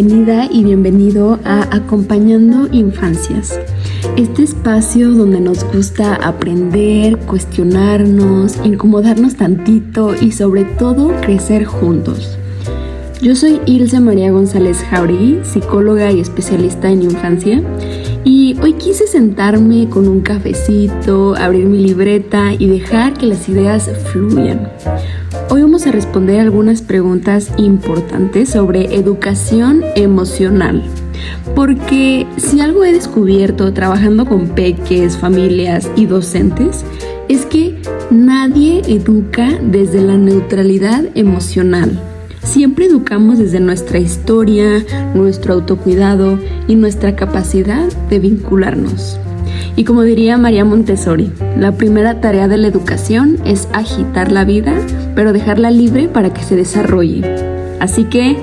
bienvenida y bienvenido a Acompañando Infancias. Este espacio donde nos gusta aprender, cuestionarnos, incomodarnos tantito y sobre todo crecer juntos. Yo soy Ilse María González Jauregui, psicóloga y especialista en infancia, y hoy quise sentarme con un cafecito, abrir mi libreta y dejar que las ideas fluyan. Hoy vamos a responder algunas preguntas importantes sobre educación emocional, porque si algo he descubierto trabajando con peques, familias y docentes, es que nadie educa desde la neutralidad emocional. Siempre educamos desde nuestra historia, nuestro autocuidado y nuestra capacidad de vincularnos. Y como diría María Montessori, la primera tarea de la educación es agitar la vida, pero dejarla libre para que se desarrolle. Así que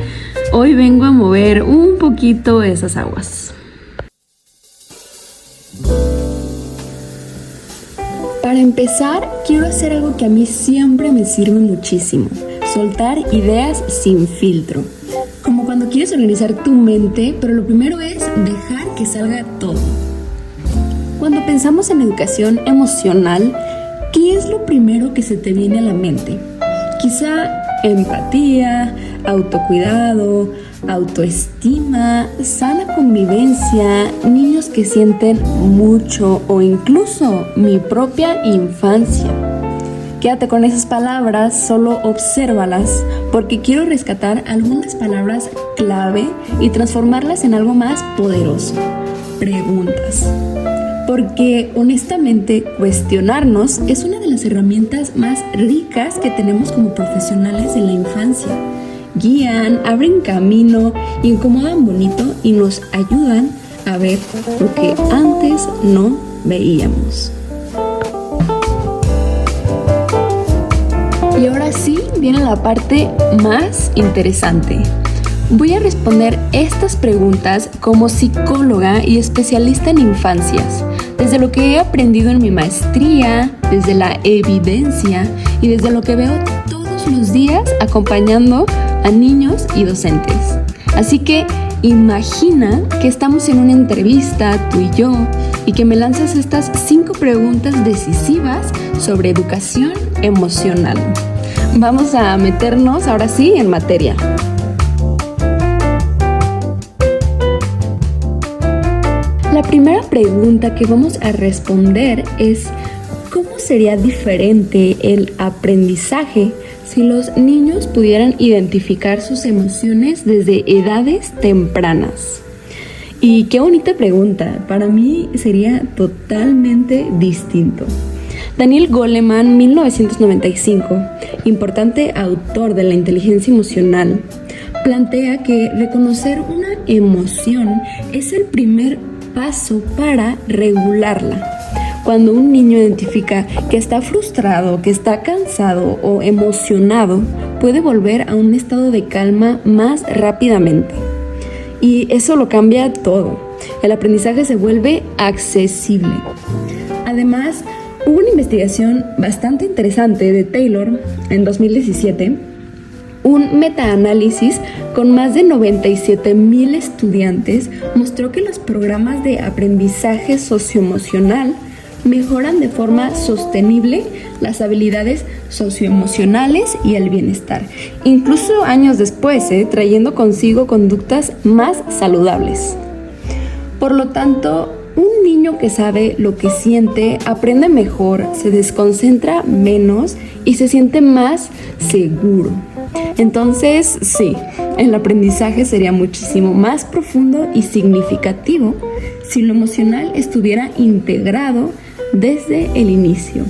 hoy vengo a mover un poquito esas aguas. Para empezar, quiero hacer algo que a mí siempre me sirve muchísimo: soltar ideas sin filtro. Como cuando quieres organizar tu mente, pero lo primero es dejar que salga todo. Cuando pensamos en educación emocional, ¿qué es lo primero que se te viene a la mente? Quizá empatía, autocuidado, autoestima, sana convivencia, niños que sienten mucho o incluso mi propia infancia. Quédate con esas palabras, solo obsérvalas, porque quiero rescatar algunas palabras clave y transformarlas en algo más poderoso: preguntas. Porque honestamente cuestionarnos es una de las herramientas más ricas que tenemos como profesionales de la infancia. Guían, abren camino, incomodan bonito y nos ayudan a ver lo que antes no veíamos. Y ahora sí viene la parte más interesante. Voy a responder estas preguntas como psicóloga y especialista en infancias, desde lo que he aprendido en mi maestría, desde la evidencia y desde lo que veo todos los días acompañando a niños y docentes. Así que imagina que estamos en una entrevista, tú y yo, y que me lanzas estas 5 preguntas decisivas sobre educación emocional. Vamos a meternos ahora sí en materia. La primera pregunta que vamos a responder es: ¿cómo sería diferente el aprendizaje si los niños pudieran identificar sus emociones desde edades tempranas? Y qué bonita pregunta, para mí sería totalmente distinto. Daniel Goleman, 1995, importante autor de la inteligencia emocional, plantea que reconocer una emoción es el primer paso para regularla. Cuando un niño identifica que está frustrado, que está cansado o emocionado, puede volver a un estado de calma más rápidamente. Y eso lo cambia todo. El aprendizaje se vuelve accesible. Además, hubo una investigación bastante interesante de Taylor en 2017, un metaanálisis con más de 97,000 estudiantes mostró que los programas de aprendizaje socioemocional mejoran de forma sostenible las habilidades socioemocionales y el bienestar, incluso años después, trayendo consigo conductas más saludables. Por lo tanto, un niño que sabe lo que siente aprende mejor, se desconcentra menos y se siente más seguro. Entonces, sí, el aprendizaje sería muchísimo más profundo y significativo si lo emocional estuviera integrado desde el inicio.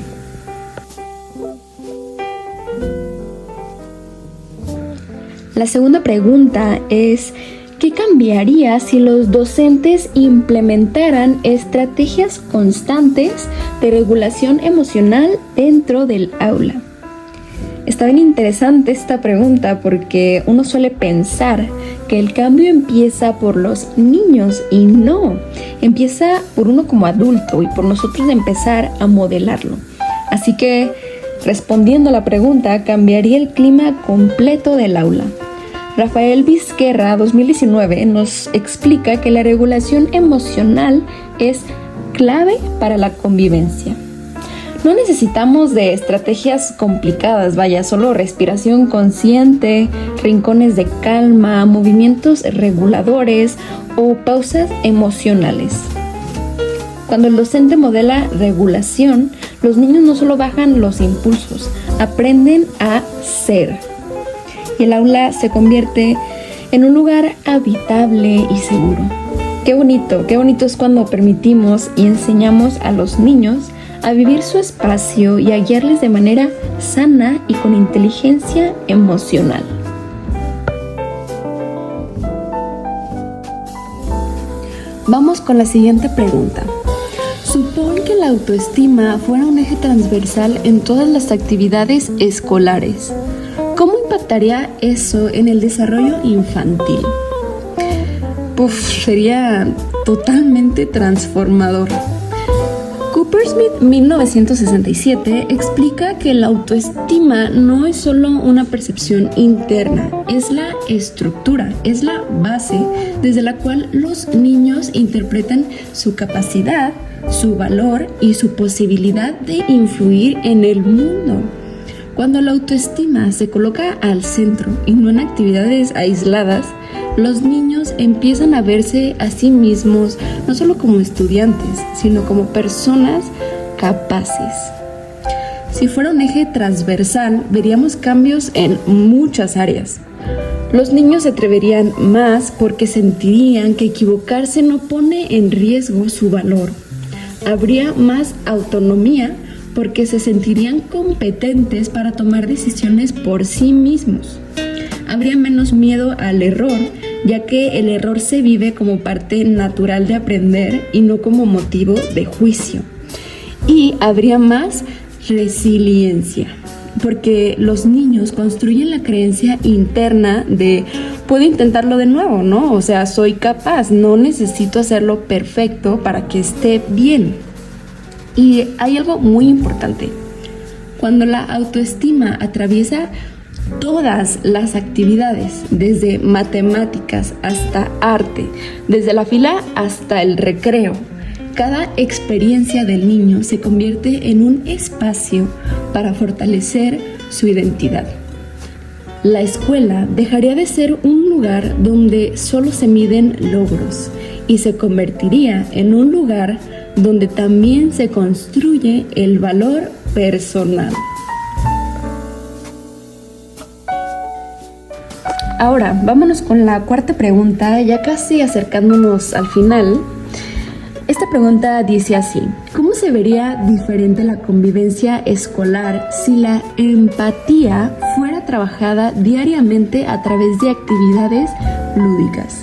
La segunda pregunta es: ¿qué cambiaría si los docentes implementaran estrategias constantes de regulación emocional dentro del aula? Está bien interesante esta pregunta porque uno suele pensar que el cambio empieza por los niños y no, empieza por uno como adulto y por nosotros empezar a modelarlo. Así que, respondiendo a la pregunta, cambiaría el clima completo del aula. Rafael Vizquerra, 2019, nos explica que la regulación emocional es clave para la convivencia. No necesitamos de estrategias complicadas, vaya, solo respiración consciente, rincones de calma, movimientos reguladores o pausas emocionales. Cuando el docente modela regulación, los niños no solo bajan los impulsos, aprenden a ser. Y el aula se convierte en un lugar habitable y seguro. Qué bonito es cuando permitimos y enseñamos a los niños a vivir su espacio y a guiarles de manera sana y con inteligencia emocional. Vamos con la siguiente pregunta. Supón que la autoestima fuera un eje transversal en todas las actividades escolares. ¿Cómo impactaría eso en el desarrollo infantil? Sería totalmente transformador. Coopersmith, 1967, explica que la autoestima no es solo una percepción interna, es la estructura, es la base desde la cual los niños interpretan su capacidad, su valor y su posibilidad de influir en el mundo. Cuando la autoestima se coloca al centro y no en actividades aisladas, los niños empiezan a verse a sí mismos no solo como estudiantes, sino como personas capaces. Si fuera un eje transversal, veríamos cambios en muchas áreas. Los niños se atreverían más porque sentirían que equivocarse no pone en riesgo su valor. Habría más autonomía porque se sentirían competentes para tomar decisiones por sí mismos. Habría menos miedo al error, ya que el error se vive como parte natural de aprender y no como motivo de juicio. Y habría más resiliencia, porque los niños construyen la creencia interna de puedo intentarlo de nuevo, ¿no? O sea, soy capaz, no necesito hacerlo perfecto para que esté bien. Y hay algo muy importante. Cuando la autoestima atraviesa todas las actividades, desde matemáticas hasta arte, desde la fila hasta el recreo, cada experiencia del niño se convierte en un espacio para fortalecer su identidad. La escuela dejaría de ser un lugar donde solo se miden logros y se convertiría en un lugar donde también se construye el valor personal. Ahora, vámonos con la cuarta pregunta, ya casi acercándonos al final. Esta pregunta dice así: ¿cómo se vería diferente la convivencia escolar si la empatía fuera trabajada diariamente a través de actividades lúdicas?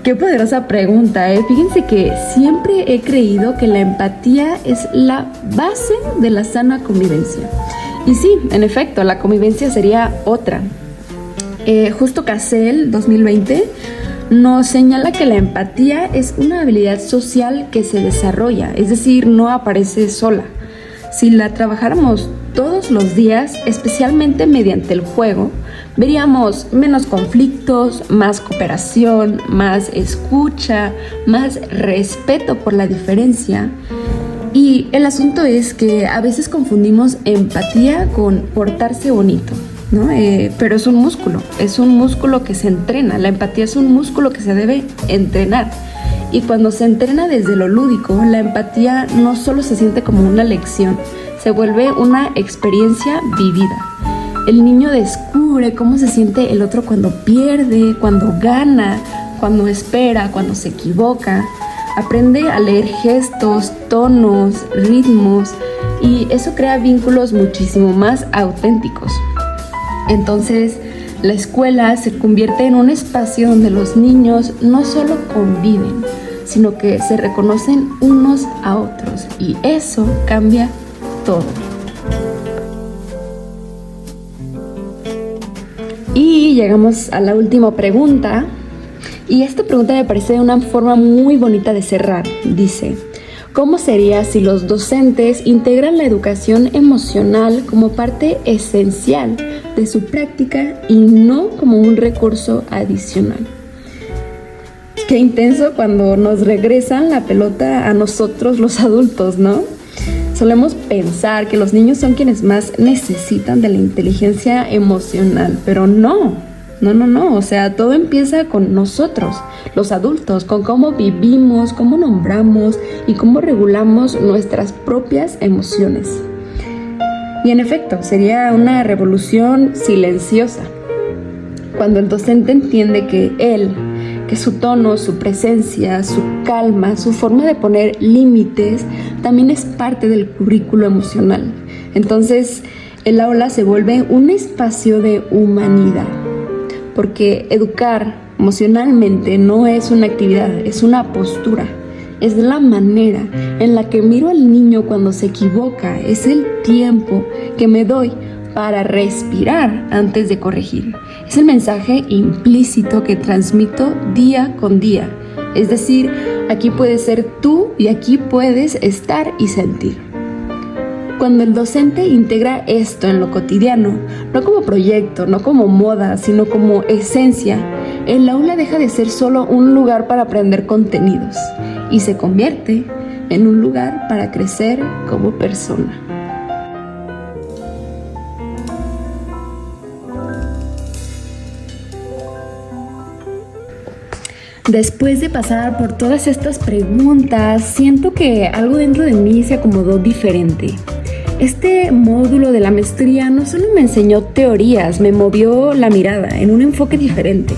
Qué poderosa pregunta, ¿eh? Fíjense que siempre he creído que la empatía es la base de la sana convivencia. Y sí, en efecto, la convivencia sería otra. Justo Cassell, 2020, nos señala que la empatía es una habilidad social que se desarrolla, es decir, no aparece sola. Si la trabajáramos todos los días, especialmente mediante el juego, veríamos menos conflictos, más cooperación, más escucha, más respeto por la diferencia. Y el asunto es que a veces confundimos empatía con portarse bonito, ¿no? Pero es un músculo que se entrena. La empatía es un músculo que se debe entrenar. Y cuando se entrena desde lo lúdico, la empatía no solo se siente como una lección, se vuelve una experiencia vivida. El niño descubre cómo se siente el otro cuando pierde, cuando gana, cuando espera, cuando se equivoca. Aprende a leer gestos, tonos, ritmos, y eso crea vínculos muchísimo más auténticos. Entonces, la escuela se convierte en un espacio donde los niños no solo conviven, sino que se reconocen unos a otros, y eso cambia todo. Y llegamos a la última pregunta, y esta pregunta me parece una forma muy bonita de cerrar. Dice: ¿cómo sería si los docentes integran la educación emocional como parte esencial de su práctica y no como un recurso adicional. Qué intenso cuando nos regresan la pelota a nosotros los adultos, ¿no? Solemos pensar que los niños son quienes más necesitan de la inteligencia emocional, pero no. O sea, todo empieza con nosotros, los adultos, con cómo vivimos, cómo nombramos y cómo regulamos nuestras propias emociones. Y en efecto, sería una revolución silenciosa. Cuando el docente entiende que su tono, su presencia, su calma, su forma de poner límites también es parte del currículo emocional. Entonces, el aula se vuelve un espacio de humanidad. Porque educar emocionalmente no es una actividad, es una postura. Es la manera en la que miro al niño cuando se equivoca. Es el tiempo que me doy para respirar antes de corregir. Es el mensaje implícito que transmito día con día. Es decir, aquí puedes ser tú y aquí puedes estar y sentir. Cuando el docente integra esto en lo cotidiano, no como proyecto, no como moda, sino como esencia, el aula deja de ser solo un lugar para aprender contenidos y se convierte en un lugar para crecer como persona. Después de pasar por todas estas preguntas, siento que algo dentro de mí se acomodó diferente. Este módulo de la maestría no solo me enseñó teorías, me movió la mirada en un enfoque diferente.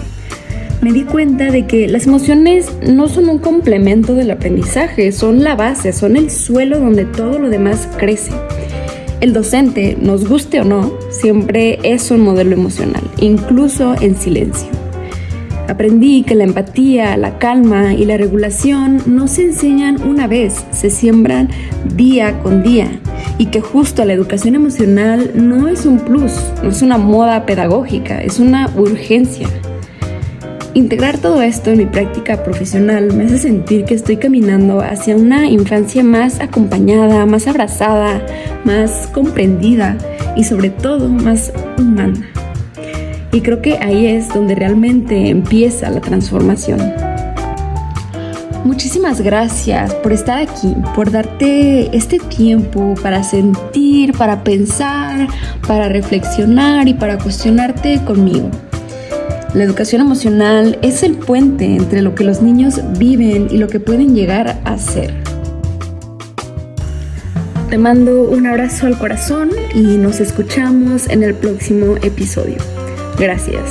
Me di cuenta de que las emociones no son un complemento del aprendizaje, son la base, son el suelo donde todo lo demás crece. El docente, nos guste o no, siempre es un modelo emocional, incluso en silencio. Aprendí que la empatía, la calma y la regulación no se enseñan una vez, se siembran día con día. Y que justo la educación emocional no es un plus, no es una moda pedagógica, es una urgencia. Integrar todo esto en mi práctica profesional me hace sentir que estoy caminando hacia una infancia más acompañada, más abrazada, más comprendida y sobre todo más humana. Y creo que ahí es donde realmente empieza la transformación. Muchísimas gracias por estar aquí, por darte este tiempo para sentir, para pensar, para reflexionar y para cuestionarte conmigo. La educación emocional es el puente entre lo que los niños viven y lo que pueden llegar a ser. Te mando un abrazo al corazón y nos escuchamos en el próximo episodio. Gracias.